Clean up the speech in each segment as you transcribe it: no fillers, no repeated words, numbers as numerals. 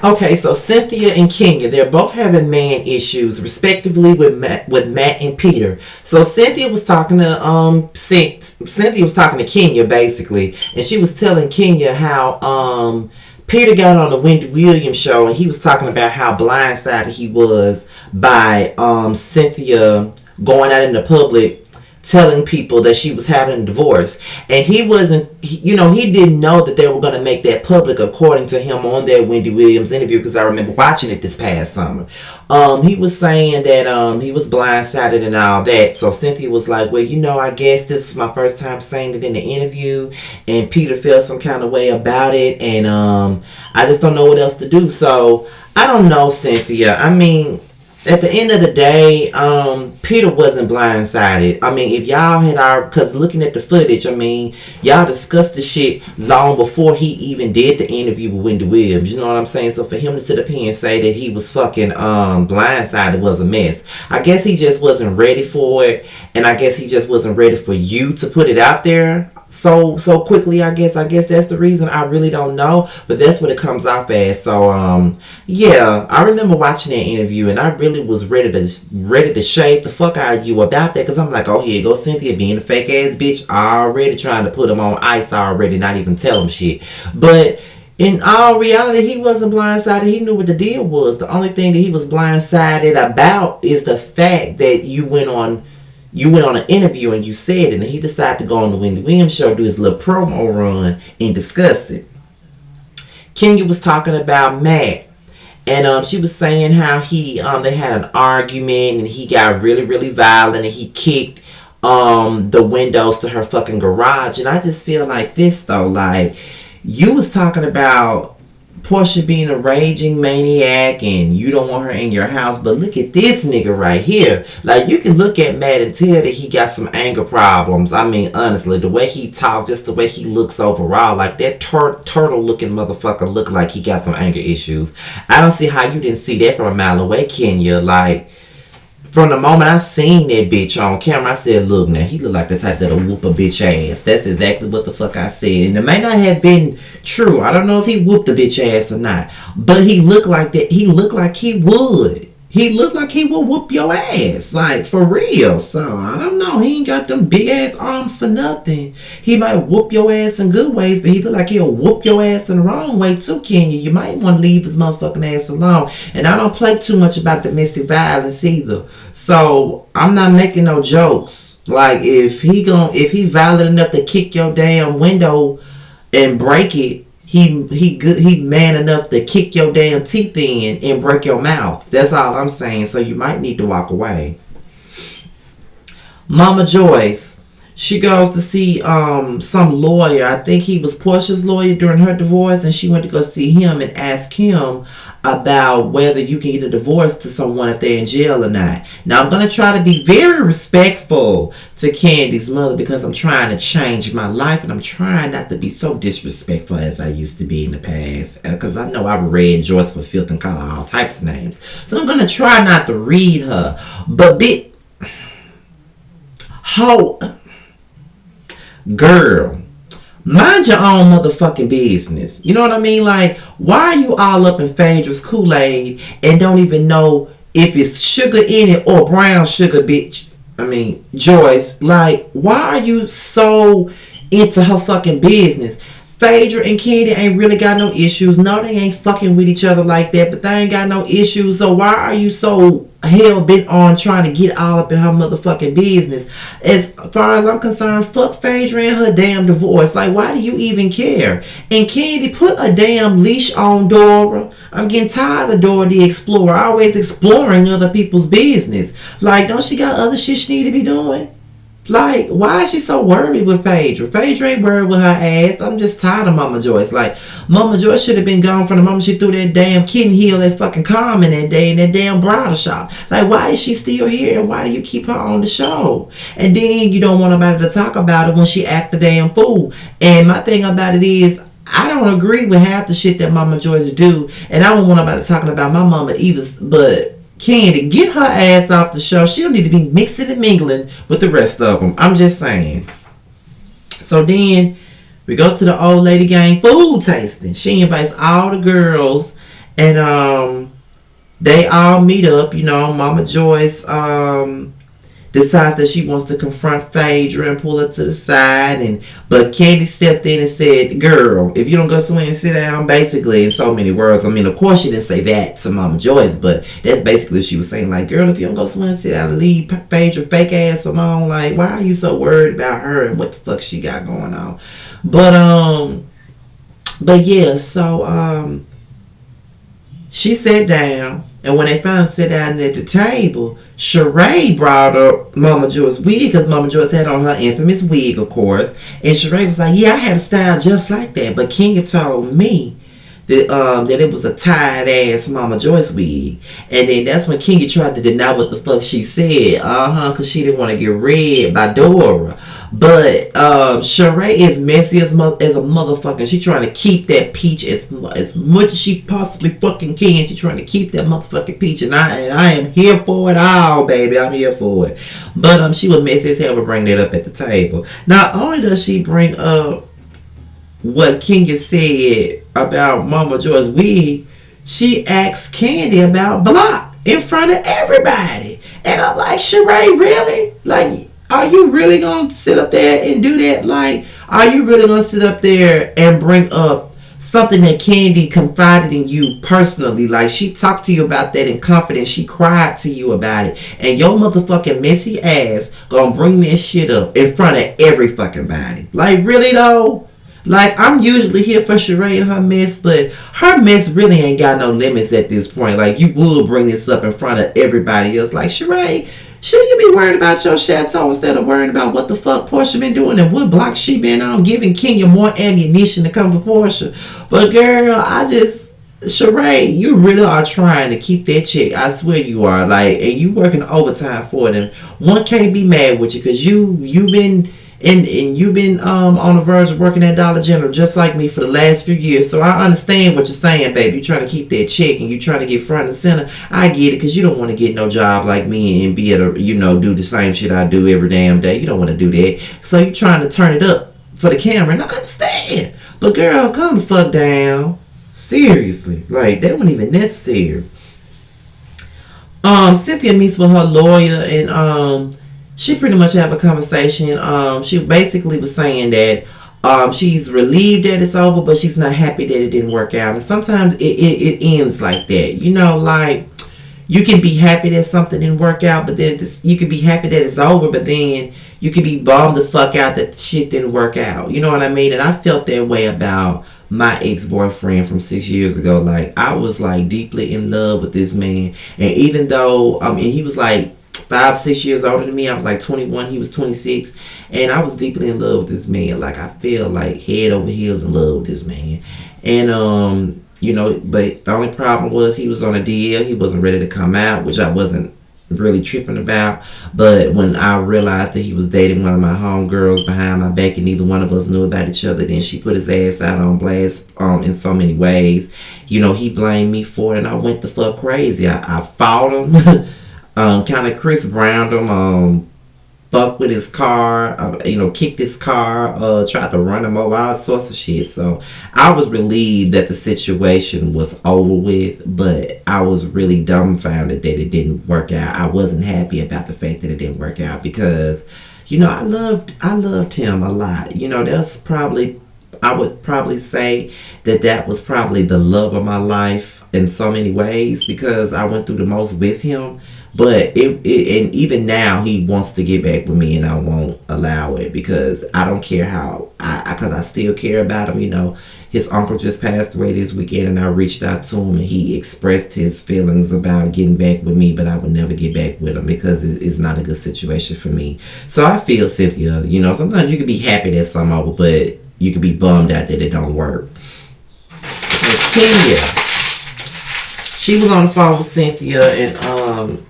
Okay, so Cynthia and Kenya, they're both having man issues, respectively, with Matt and Peter. So Cynthia was talking to Kenya basically, and she was telling Kenya how Peter got on the Wendy Williams show, and he was talking about how blindsided he was by Cynthia going out in the public telling people that she was having a divorce, and he wasn't he didn't know that they were going to make that public, according to him, on that Wendy Williams interview, because I remember watching it this past summer. He was saying that he was blindsided and all that. So Cynthia was like, well, I guess this is my first time saying it in the interview, and Peter felt some kind of way about it, and I just don't know what else to do. So I don't know, Cynthia. I mean, at the end of the day, Peter wasn't blindsided. I mean, if y'all had because looking at the footage, I mean, y'all discussed the shit long before he even did the interview with Wendy Williams. You know what I'm saying? So for him to sit up here and say that he was fucking blindsided was a mess. I guess he just wasn't ready for it, and I guess he just wasn't ready for you to put it out there so quickly. I guess that's the reason. I really don't know, but that's what it comes off as. So yeah, I remember watching that interview, and I really was ready to shade the fuck out of you about that, because I'm like, oh, here goes Cynthia being a fake ass bitch already, trying to put him on ice already, not even tell him shit. But in all reality, he wasn't blindsided. He knew what the deal was. The only thing that he was blindsided about is the fact that you went on an interview and you said it, and he decided to go on the Wendy Williams show, do his little promo run, and discuss it. Kenya was talking about Matt, and she was saying how they had an argument, and he got really, really violent, and he kicked the windows to her fucking garage. And I just feel like this, though, like, you was talking about Portia being a raging maniac and you don't want her in your house, but look at this nigga right here. Like, you can look at Matt and tell that he got some anger problems. I mean, honestly, the way he talks, just the way he looks overall, like that turtle looking motherfucker look like he got some anger issues. I don't see how you didn't see that from a mile away, Kenya. Like, from the moment I seen that bitch on camera, I said, look, now, he look like the type that'll whoop a bitch ass. That's exactly what the fuck I said. And it may not have been true. I don't know if he whooped a bitch ass or not. But he looked like that. He looked like he would. He looked like he would whoop your ass. Like, for real. So, I don't know. He ain't got them big ass arms for nothing. He might whoop your ass in good ways, but he look like he'll whoop your ass in the wrong way too, Kenya. You might want to leave his motherfucking ass alone. And I don't play too much about domestic violence either. So, I'm not making no jokes. Like, if he violent enough to kick your damn window and break it, he man enough to kick your damn teeth in and break your mouth. That's all I'm saying. So you might need to walk away. Mama Joyce, she goes to see some lawyer. I think he was Portia's lawyer during her divorce, and she went to go see him and ask him about whether you can get a divorce to someone if they're in jail or not. Now, I'm going to try to be very respectful to Candy's mother, because I'm trying to change my life, and I'm trying not to be so disrespectful as I used to be in the past, because I know I've read Joyce for filth and call her all types of names. So I'm going to try not to read her. But girl, mind your own motherfucking business. You know what I mean? Like, why are you all up in Phaedra's Kool-Aid and don't even know if it's sugar in it or brown sugar, bitch? I mean, Joyce, like, why are you so into her fucking business? Phaedra and Candy ain't really got no issues. No, they ain't fucking with each other like that, but they ain't got no issues. So why are you so hell-bent on trying to get all up in her motherfucking business? As far as I'm concerned, fuck Phaedra and her damn divorce. Like, why do you even care? And Candy, put a damn leash on Dora. I'm getting tired of Dora the Explorer, always exploring other people's business. Like, don't she got other shit she need to be doing? Like, why is she so worried with Phaedra? Phaedra ain't worried with her ass. I'm just tired of Mama Joyce. Like, Mama Joyce should have been gone from the moment she threw that damn kitten heel at fucking Carmen that day in that damn bridal shop. Like, why is she still here? And why do you keep her on the show? And then you don't want nobody to talk about it when she act the damn fool. And my thing about it is, I don't agree with half the shit that Mama Joyce do. And I don't want nobody talking about my mama either. But Candy, get her ass off the show. She don't need to be mixing and mingling with the rest of them. I'm just saying. So then we go to the old lady gang food tasting. She invites all the girls, And they all meet up. Mama Joyce decides that she wants to confront Phaedra and pull her to the side, and but Candy stepped in and said, "Girl, if you don't go somewhere and sit down," basically in so many words. I mean, of course she didn't say that to Mama Joyce, but that's basically what she was saying. Like, girl, if you don't go somewhere and sit down and leave Phaedra fake ass alone, like, why are you so worried about her and what the fuck she got going on? But yeah, so she sat down, and when they finally sat down at the table, Sheree brought up Mama Joy's wig because Mama Joyce had on her infamous wig, of course. And Sheree was like, "Yeah, I had a style just like that." But Kenya told me that it was a tired ass Mama Joyce wig. And then that's when Kenya tried to deny what the fuck she said. Because she didn't want to get read by Dora. But Sheree is messy as a motherfucker. She trying to keep that peach as much as she possibly fucking can. She trying to keep that motherfucking peach, and I am here for it all, baby. I'm here for it. But she was messy as hell to bring that up at the table. Not only does she bring up what Kenya said about Mama Joy's wig, she asked Candy about Block in front of everybody. And I'm like, Sheree, really? Like, are you really going to sit up there and do that? Like, are you really going to sit up there and bring up something that Candy confided in you personally? Like, she talked to you about that in confidence. She cried to you about it. And your motherfucking messy ass gonna bring that shit up in front of every fucking body. Like, really though? Like, I'm usually here for Sheree and her mess, but her mess really ain't got no limits at this point. Like, you would bring this up in front of everybody else. Like, Sheree, should you be worried about your chateau instead of worrying about what the fuck Portia been doing and what block she been on, giving Kenya more ammunition to come for Portia? But girl, Sheree, you really are trying to keep that chick. I swear you are. Like, and you working overtime for it. And one can't be mad with you because you've been and you've been on the verge of working at Dollar General just like me for the last few years. So I understand what you're saying, baby. You're trying to keep that check and you're trying to get front and center. I get it because you don't want to get no job like me and be able to, do the same shit I do every damn day. You don't want to do that. So you're trying to turn it up for the camera, and I understand. But girl, calm the fuck down. Seriously. Like, that wasn't even necessary. Cynthia meets with her lawyer, and she pretty much have a conversation. She basically was saying that she's relieved that it's over, but she's not happy that it didn't work out. And sometimes it ends like that. Like, you can be happy that something didn't work out, but then you can be happy that it's over, but then you can be bummed the fuck out that shit didn't work out. You know what I mean? And I felt that way about my ex-boyfriend from 6 years ago. Like, I was like deeply in love with this man, and even though he was like 5-6 years older than me, I was like 21, he was 26, and I was deeply in love with this man. Like, I feel like head over heels in love with this man. And but the only problem was he was on a deal. He wasn't ready to come out, which I wasn't really tripping about. But when I realized that he was dating one of my homegirls behind my back and neither one of us knew about each other, then she put his ass out on blast in so many ways. He blamed me for it, and I went the fuck crazy. I fought him. Kind of Chris Browned him, fucked with his car, kicked his car, tried to run him over, all sorts of shit. So I was relieved that the situation was over with, but I was really dumbfounded that it didn't work out. I wasn't happy about the fact that it didn't work out because, I loved him a lot. That's probably, I would probably say that was probably the love of my life in so many ways because I went through the most with him. But and even now he wants to get back with me, and I won't allow it because I don't care how because I still care about him. His uncle just passed away this weekend, and I reached out to him, and he expressed his feelings about getting back with me, but I would never get back with him because it's not a good situation for me. So I feel, Cynthia, sometimes you can be happy that something over, but you can be bummed out that it don't work. And Kenya, she was on the phone with Cynthia, and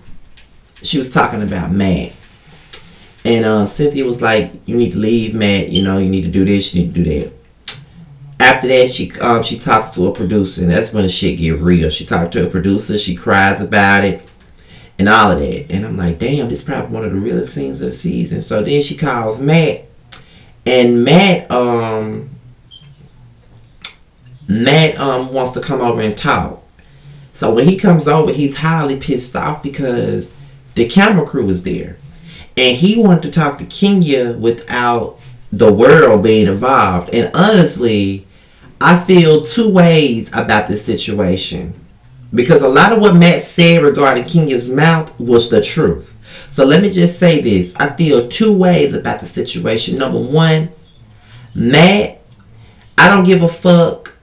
she was talking about Matt. And Cynthia was like, you need to leave Matt, you need to do this, you need to do that. After that, she talks to a producer, and that's when the shit get real. She talked to a producer, she cries about it, and all of that. And I'm like, damn, this is probably one of the realest scenes of the season. So then she calls Matt, and Matt wants to come over and talk. So when he comes over, he's highly pissed off because the camera crew is there. And he wanted to talk to Kenya without the world being involved. And honestly, I feel two ways about this situation. Because a lot of what Matt said regarding Kenya's mouth was the truth. So let me just say this. I feel two ways about the situation. Number one, Matt, I don't give a fuck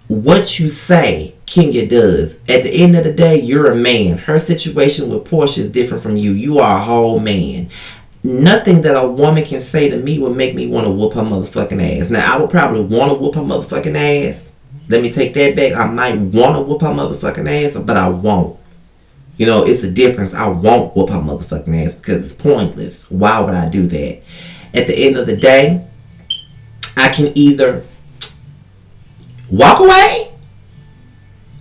what you say Kenya does. At the end of the day, you're a man. Her situation with Portia is different from you. You are a whole man. Nothing that a woman can say to me would make me want to whoop her motherfucking ass. Now, I would probably want to whoop her motherfucking ass. Let me take that back. I might want to whoop her motherfucking ass, but I won't. You know, it's a difference. I won't whoop her motherfucking ass because it's pointless. Why would I do that? At the end of the day, I can either walk away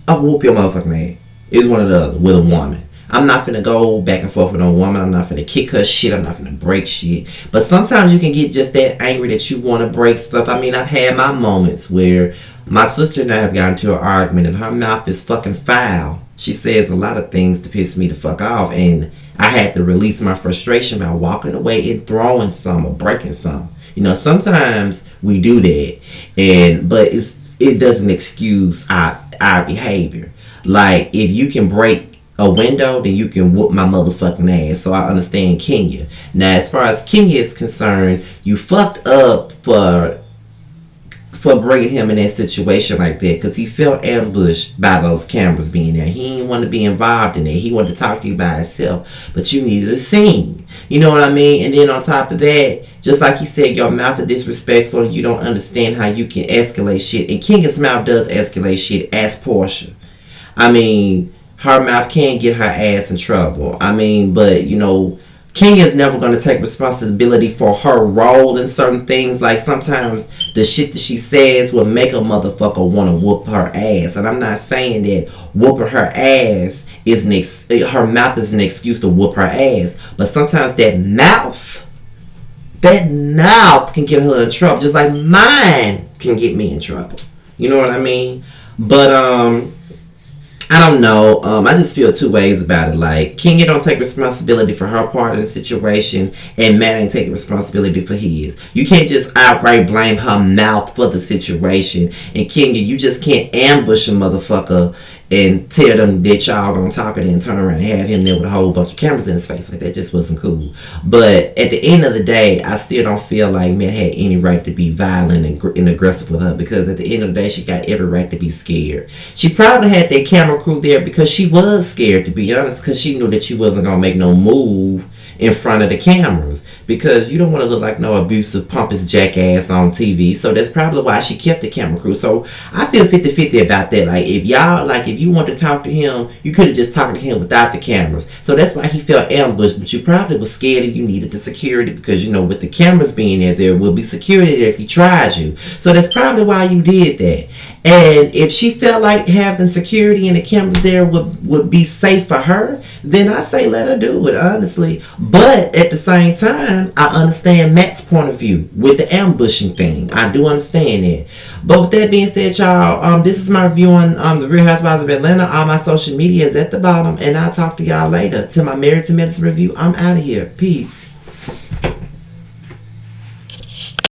or whoop your motherfucking ass. It's one or the other with a woman. I'm not finna go back and forth with a woman. I'm not finna kick her shit. I'm not finna break shit. But sometimes you can get just that angry that you want to break stuff. I mean, I've had my moments where my sister and I have gotten into an argument and her mouth is fucking foul. She says a lot of things to piss me the fuck off, and I had to release my frustration by walking away and throwing some or breaking some. You know, sometimes we do that, but it doesn't excuse our behavior. Like, if you can break a window, then you can whoop my motherfucking ass. So I understand Kenya. Now, as far as Kenya is concerned, you fucked up for bringing him in that situation like that, because he felt ambushed by those cameras being there. He didn't want to be involved in it. He wanted to talk to you by himself, but you needed a scene. You know what I mean? And then on top of that, just like he said, your mouth is disrespectful and you don't understand how you can escalate shit. And Kenya's mouth does escalate shit as Portia. I mean, her mouth can get her ass in trouble. I mean, but you know, Kenya's never going to take responsibility for her role in certain things. Like, sometimes the shit that she says will make a motherfucker want to whoop her ass. And I'm not saying that whooping her ass is her mouth is an excuse to whoop her ass. But sometimes that mouth can get her in trouble. Just like mine can get me in trouble. You know what I mean? But, I don't know. I just feel two ways about it. Like, Kenya don't take responsibility for her part of the situation, and Matt ain't taking responsibility for his. You can't just outright blame her mouth for the situation. And Kenya, you just can't ambush a motherfucker and tell them that y'all gonna talk and then turn around and have him there with a whole bunch of cameras in his face. Like, that just wasn't cool. But at the end of the day, I still don't feel like Matt had any right to be violent and aggressive with her, because at the end of the day, she got every right to be scared. She probably had that camera crew there because she was scared, to be honest, because she knew that she wasn't gonna make no move in front of the cameras, because you don't want to look like no abusive, pompous jackass on TV. So that's probably why she kept the camera crew. So I feel 50-50 about that. Like, if you want to talk to him, you could have just talked to him without the cameras. So that's why he felt ambushed. But you probably was scared and you needed the security, because, you know, with the cameras being there will be security there if he tries you. So that's probably why you did that. And if she felt like having security and the cameras there would be safe for her, then I say let her do it, honestly. But at the same time, I understand Matt's point of view with the ambushing thing. I do understand that. But with that being said, y'all, this is my review on the Real Housewives of Atlanta. All my social media is at the bottom, and I'll talk to y'all later. To my Married to Medicine review, I'm out of here. Peace.